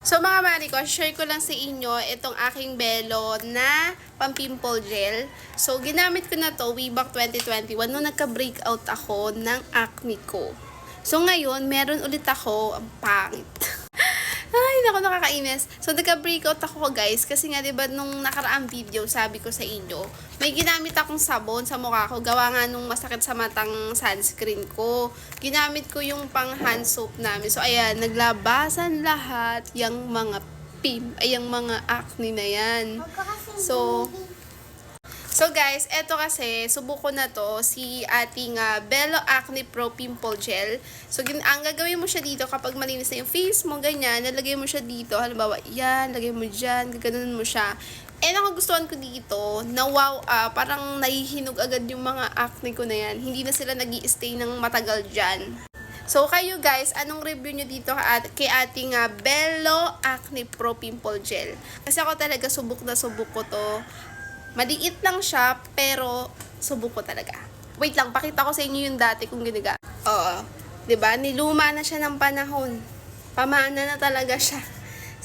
So mga mari ko, share ko lang sa inyo itong aking Belo na pang-pimple gel. So ginamit ko na to way back 2021 nung nagka-breakout ako ng acne ko. So ngayon, meron ulit ako, ang pangit. Ay, naku, nakakainis. So, nagka-breakout ako guys, kasi nga, diba, nung nakaraang video, sabi ko sa inyo, may ginamit akong sabon sa mukha ko, gawa nga nung masakit sa matang sunscreen ko. Ginamit ko yung pang hand soap namin. So, ayan, naglabasan lahat yung mga yung mga acne na yan. So guys, eto kasi, subuko na to, si ating Belo Acne Pro Pimple Gel. So, ang gagawin mo siya dito kapag malinis na yung face mo, ganyan, nalagay mo siya dito, halimbawa, yan, lagay mo dyan, gaganon mo siya. And ang gustuhan ko dito, na wow, parang nahihinog agad yung mga acne ko na yan. Hindi na sila nag-i-stay ng matagal dyan. So, kayo guys, anong review nyo dito kay ating Belo Acne Pro Pimple Gel? Kasi ako talaga subok ko to. Maliit lang siya, pero subok ko talaga. Wait lang, pakita ko sa inyo yung dati kong ginaga. Oo. 'Di ba? Niluma na siya ng panahon. Pamana na talaga siya.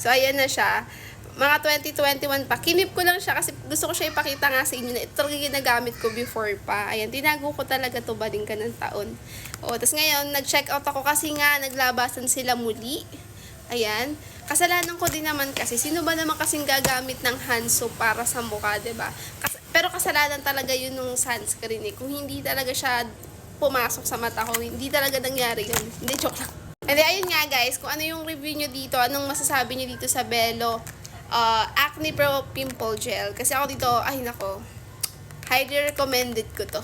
So, ayan na siya. Mga 2021 pa. Kinip ko lang siya kasi gusto ko siya ipakita nga sa inyo na ito talaga ginagamit ko before pa. Ayan, tinago ko talaga to baling ka ng taon. O, tapos ngayon, nag-check out ako kasi nga naglabasan sila muli. Ayan. Kasalanan ko din naman kasi, sino ba naman kasing gagamit ng hand soap para sa mukha, diba? Pero kasalanan talaga yun nung sunscreen eh. Kung hindi talaga siya pumasok sa mata ko, hindi talaga nangyari yun. Hindi, joke lang. And then, ayun nga guys, kung ano yung review nyo dito, anong masasabi nyo dito sa Belo Acne Pro Pimple Gel. Kasi ako dito, ay nako, highly recommended ko to.